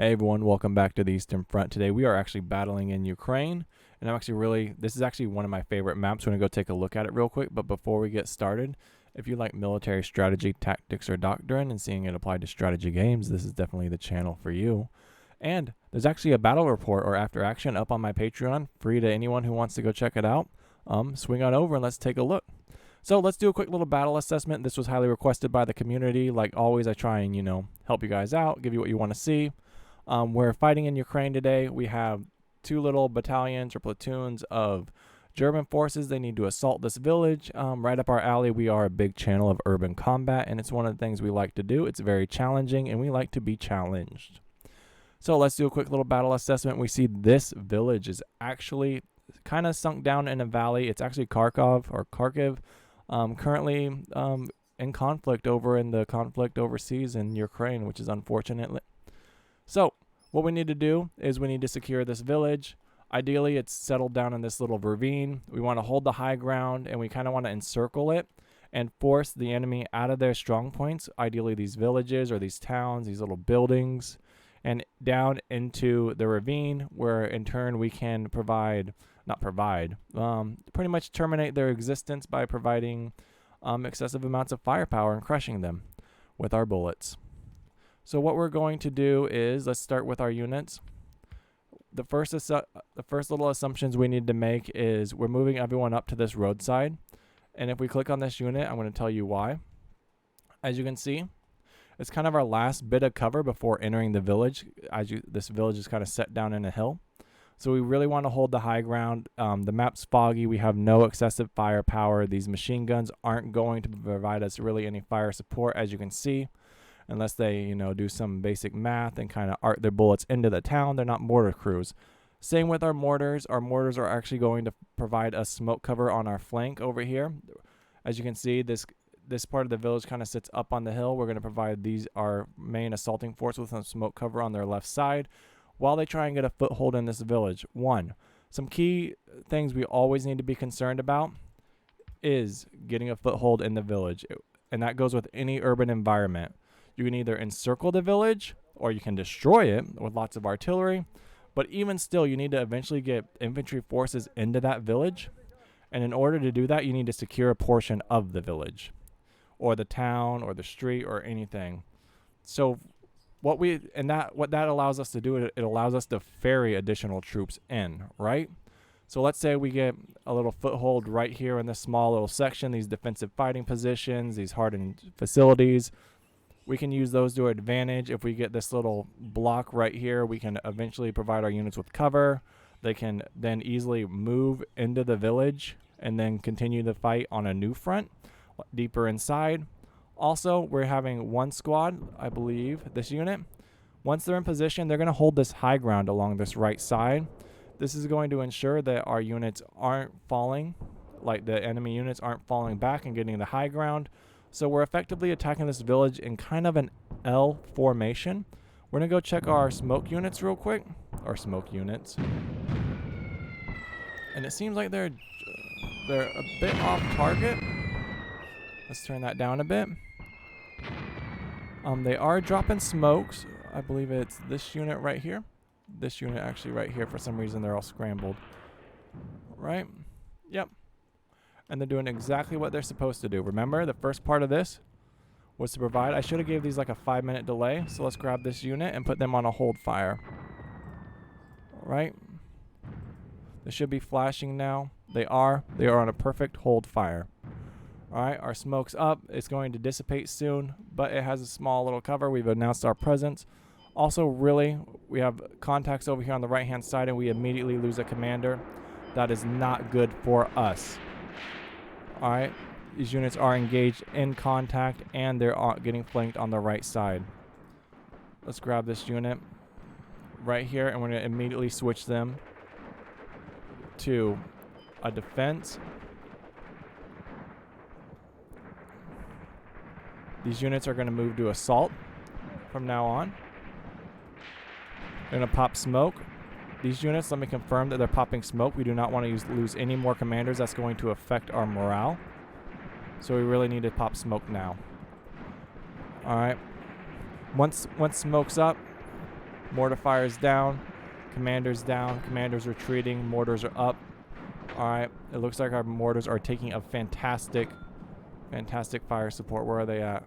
Hey everyone, welcome back to the Eastern Front. Today we are actually battling in Ukraine, and this is actually one of my favorite maps. We're going to go take a look at it real quick, but before we get started, if you like military strategy, tactics, or doctrine and seeing it applied to strategy games, this is definitely the channel for you. And there's actually a battle report or after action up on my Patreon, free to anyone who wants to go check it out. Swing on over and let's take a look. So let's do a quick little battle assessment. This was highly requested by the community. Like always, I try and, help you guys out, give you what you want to see. We're fighting in Ukraine today. We have two little battalions or platoons of German forces. They need to assault this village. Right up our alley, we are a big channel of urban combat, and it's one of the things we like to do. It's very challenging, and we like to be challenged. So let's do a quick little battle assessment. We see this village is actually kind of sunk down in a valley. It's actually Kharkov, currently in conflict in the conflict overseas in Ukraine, which is unfortunate. So what we need to do is we need to secure this village. Ideally, it's settled down in this little ravine. We want to hold the high ground, and we kind of want to encircle it and force the enemy out of their strong points, ideally these villages or these towns, these little buildings, and down into the ravine, where in turn we can pretty much terminate their existence by providing excessive amounts of firepower and crushing them with our bullets. So what we're going to do is, let's start with our units. The first little assumptions we need to make is we're moving everyone up to this roadside. And if we click on this unit, I'm going to tell you why. As you can see, it's kind of our last bit of cover before entering the village. This village is kind of set down in a hill. So we really want to hold the high ground. The map's foggy. We have no excessive firepower. These machine guns aren't going to provide us really any fire support, as you can see. Unless they, do some basic math and kind of art their bullets into the town. They're not mortar crews. Same with our mortars. Our mortars are actually going to provide us smoke cover on our flank over here. As you can see, this part of the village kind of sits up on the hill. We're going to provide our main assaulting force with some smoke cover on their left side while they try and get a foothold in this village. Some key things we always need to be concerned about is getting a foothold in the village. And that goes with any urban environment. You can either encircle the village or you can destroy it with lots of artillery. But even still, you need to eventually get infantry forces into that village. And in order to do that, you need to secure a portion of the village or the town or the street or anything. So what that allows us to do, it allows us to ferry additional troops in, right? So let's say we get a little foothold right here in this small little section, these defensive fighting positions, these hardened facilities. We can use those to our advantage. If we get this little block right here, we can eventually provide our units with cover. They can then easily move into the village and then continue the fight on a new front deeper inside. Also, we're having one squad, I believe, this unit. Once they're in position, they're going to hold this high ground along this right side. This is going to ensure that our units aren't falling, like the enemy units aren't falling back and getting the high ground. So we're effectively attacking this village in kind of an L formation. We're going to go check our smoke units real quick. And it seems like they're a bit off target. Let's turn that down a bit. They are dropping smokes. I believe it's this unit right here. This unit actually right here. For some reason, they're all scrambled. Right? Yep. And they're doing exactly what they're supposed to do. Remember, the first part of this was to provide. I should have gave these like a 5-minute delay. So let's grab this unit and put them on a hold fire. All right. They should be flashing now. They are on a perfect hold fire. All right. Our smoke's up. It's going to dissipate soon, but it has a small little cover. We've announced our presence. Also, we have contacts over here on the right-hand side, and we immediately lose a commander. That is not good for us. All right, these units are engaged in contact, and they're getting flanked on the right side. Let's grab this unit right here, and we're going to immediately switch them to a defense. These units are going to move to assault from now on. They're going to pop smoke. These units, let me confirm that they're popping smoke. We do not want to lose any more commanders. That's going to affect our morale. So we really need to pop smoke now. All right. Once smoke's up, Mortar fire is down. Commander's down. Commander's retreating. Mortars are up. Alright, it looks like our mortars are taking a fantastic fire support. Where are they at?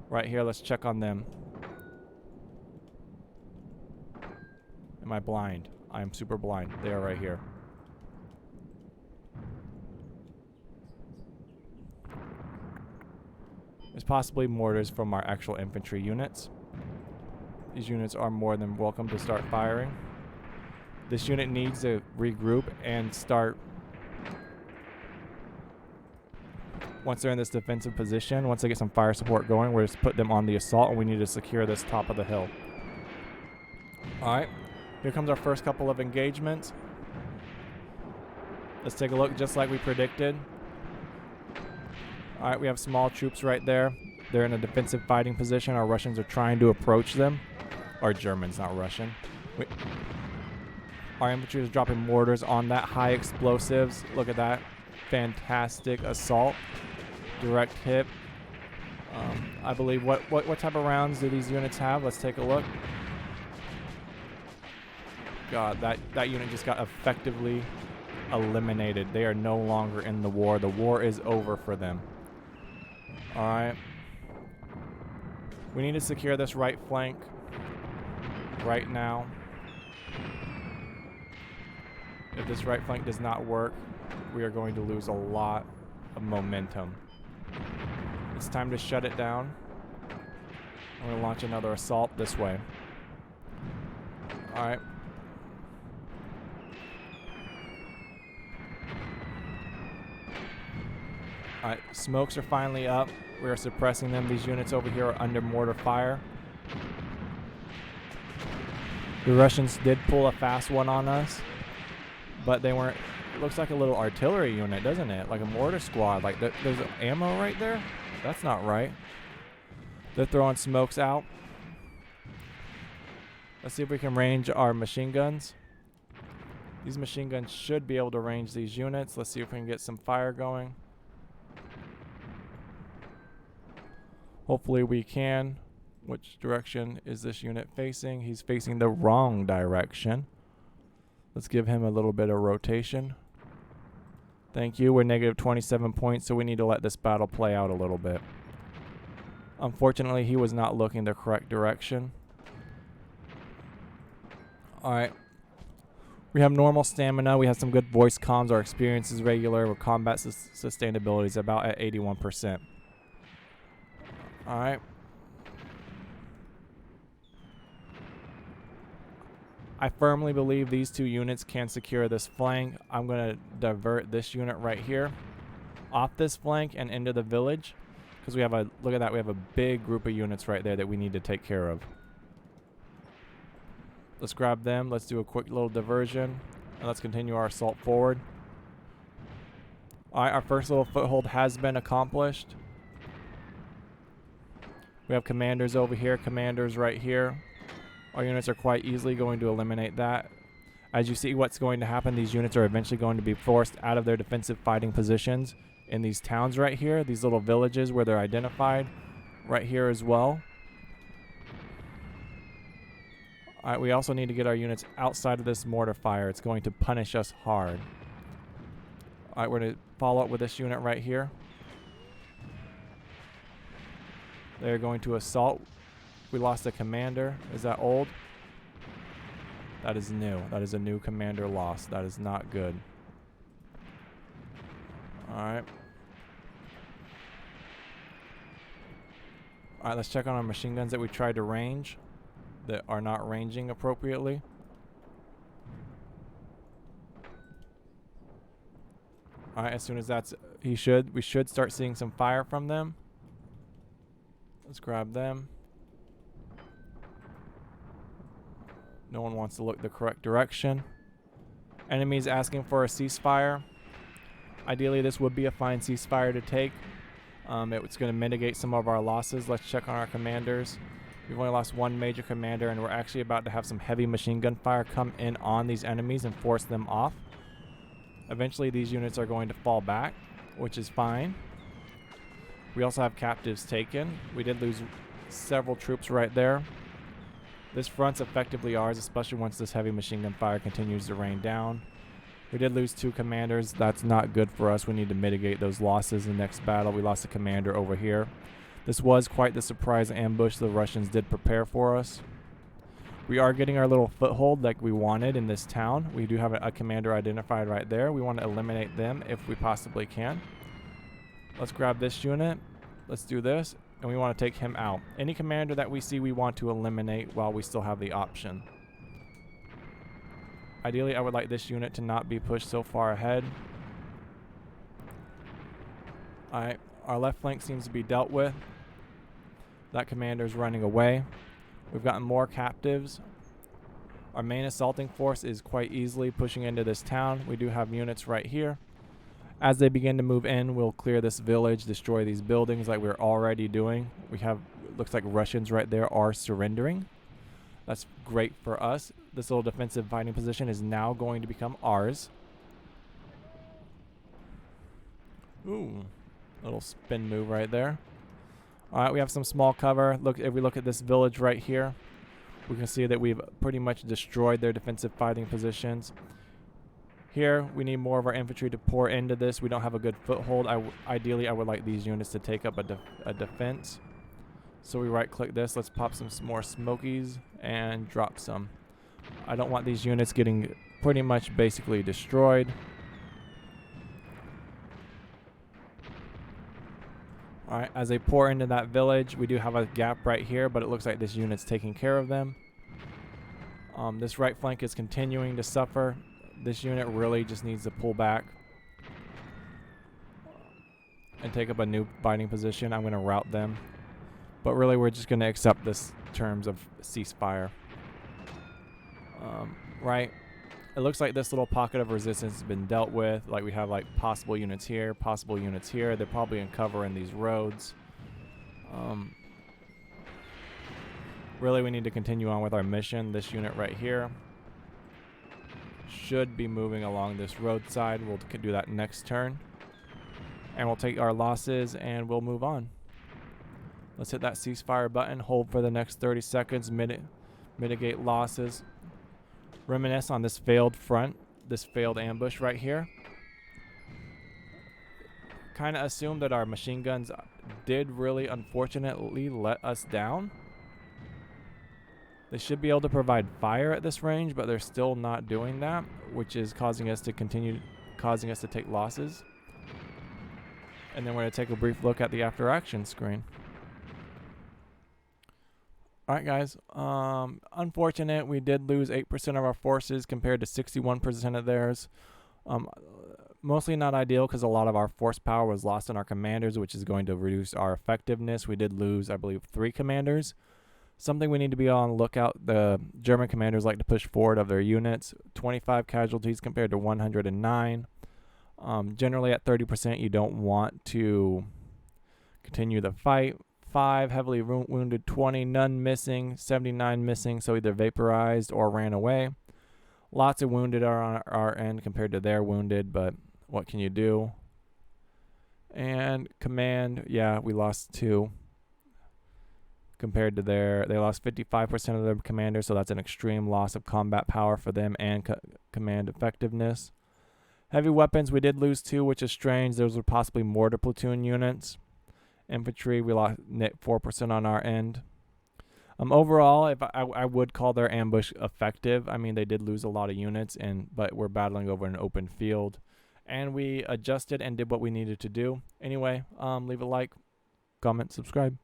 Right here, let's check on them. Am I blind? I am super blind. They are right here. There's possibly mortars from our actual infantry units. These units are more than welcome to start firing. This unit needs to regroup and start. Once they're in this defensive position, once they get some fire support going, we'll just put them on the assault, and we need to secure this top of the hill. Alright, here comes our first couple of engagements. Let's take a look, just like we predicted. Alright, we have small troops right there. They're in a defensive fighting position. Our Russians are trying to approach them. Or Germans, not Russian. Our infantry is dropping mortars on that. High explosives. Look at that. Fantastic assault. Direct hit. I believe, what type of rounds do these units have? Let's take a look. God, that unit just got effectively eliminated. They are no longer in the war. The war is over for them. Alright. We need to secure this right flank right now. If this right flank does not work, we are going to lose a lot of momentum. It's time to shut it down. I'm going to launch another assault this way. Alright. Alright, smokes are finally up. We are suppressing them. These units over here are under mortar fire. The Russians did pull a fast one on us, but they weren't. It looks like a little artillery unit, doesn't it? Like a mortar squad. Like there's ammo right there? That's not right. They're throwing smokes out. Let's see if we can range our machine guns. These machine guns should be able to range these units. Let's see if we can get some fire going. Hopefully we can. Which direction is this unit facing? He's facing the wrong direction. Let's give him a little bit of rotation. Thank you. We're negative 27 points, so we need to let this battle play out a little bit. Unfortunately, he was not looking the correct direction. Alright. We have normal stamina. We have some good voice comms. Our experience is regular. Our combat sustainability is about at 81%. Alright. I firmly believe these two units can secure this flank. I'm going to divert this unit right here off this flank and into the village, because we have a, look at that, we have a big group of units right there that we need to take care of. Let's grab them. Let's do a quick little diversion, and let's continue our assault forward. Alright, our first little foothold has been accomplished. We have commanders over here, commanders right here. Our units are quite easily going to eliminate that. As you see what's going to happen, these units are eventually going to be forced out of their defensive fighting positions in these towns right here, these little villages where they're identified, right here as well. Alright, we also need to get our units outside of this mortar fire. It's going to punish us hard. Alright, we're going to follow up with this unit right here. They're going to assault. We lost a commander. Is that old? That is new. That is a new commander lost. That is not good. Alright. Alright, let's check on our machine guns that we tried to range that are not ranging appropriately. Alright, as soon as that's... we should start seeing some fire from them. Let's grab them. No one wants to look the correct direction. Enemies asking for a ceasefire. Ideally, this would be a fine ceasefire to take. It's going to mitigate some of our losses. Let's check on our commanders. We've only lost one major commander, and we're actually about to have some heavy machine gun fire come in on these enemies and force them off. Eventually, these units are going to fall back, which is fine. We also have captives taken. We did lose several troops right there. This front's effectively ours, especially once this heavy machine gun fire continues to rain down. We did lose 2 commanders. That's not good for us. We need to mitigate those losses in the next battle. We lost a commander over here. This was quite the surprise ambush the Russians did prepare for us. We are getting our little foothold like we wanted in this town. We do have a commander identified right there. We want to eliminate them if we possibly can. Let's grab this unit. Let's do this. And we want to take him out. Any commander that we see we want to eliminate while we still have the option. Ideally, I would like this unit to not be pushed so far ahead. Alright, our left flank seems to be dealt with. That commander is running away. We've gotten more captives. Our main assaulting force is quite easily pushing into this town. We do have units right here. As they begin to move in, we'll clear this village, destroy these buildings like we're already doing. We have, looks like Russians right there are surrendering. That's great for us. This little defensive fighting position is now going to become ours. Ooh, little spin move right there. Alright, we have some small cover. Look, if we look at this village right here, we can see that we've pretty much destroyed their defensive fighting positions. Here, we need more of our infantry to pour into this. We don't have a good foothold. Ideally, I would like these units to take up a defense. So we right-click this. Let's pop some more smokies and drop some. I don't want these units getting pretty much basically destroyed. Alright, as they pour into that village, we do have a gap right here, but it looks like this unit's taking care of them. This right flank is continuing to suffer. This unit really just needs to pull back and take up a new fighting position. I'm going to rout them. But really, we're just going to accept this terms of ceasefire. Right. It looks like this little pocket of resistance has been dealt with. Like we have like possible units here, possible units here. They're probably in cover in these roads. Really, we need to continue on with our mission. This unit right here should be moving along this roadside. We'll do that next turn. And we'll take our losses and we'll move on. Let's hit that ceasefire button. Hold for the next 30 seconds. Mitigate losses. Reminisce on this failed front, this failed ambush right here. Kind of assume that our machine guns did really unfortunately let us down. They should be able to provide fire at this range, but they're still not doing that, which is causing us to take losses. And then we're going to take a brief look at the after action screen. Alright guys, unfortunate, we did lose 8% of our forces compared to 61% of theirs. Mostly not ideal because a lot of our force power was lost in our commanders, which is going to reduce our effectiveness. We did lose, I believe, 3 commanders. Something we need to be on the lookout, the German commanders like to push forward of their units. 25 casualties compared to 109. Generally at 30% you don't want to continue the fight. 5 heavily wounded, 20, none missing, 79 missing, so either vaporized or ran away. Lots of wounded are on our end compared to their wounded, but what can you do? And command, yeah, we lost 2 compared to they lost 55% of their commanders, so that's an extreme loss of combat power for them and command effectiveness. Heavy weapons, we did lose 2, which is strange. Those were possibly mortar platoon units. Infantry, we lost 4% on our end. Overall, if I would call their ambush effective. I mean, they did lose a lot of units, but we're battling over an open field. And we adjusted and did what we needed to do. Anyway, leave a like, comment, subscribe.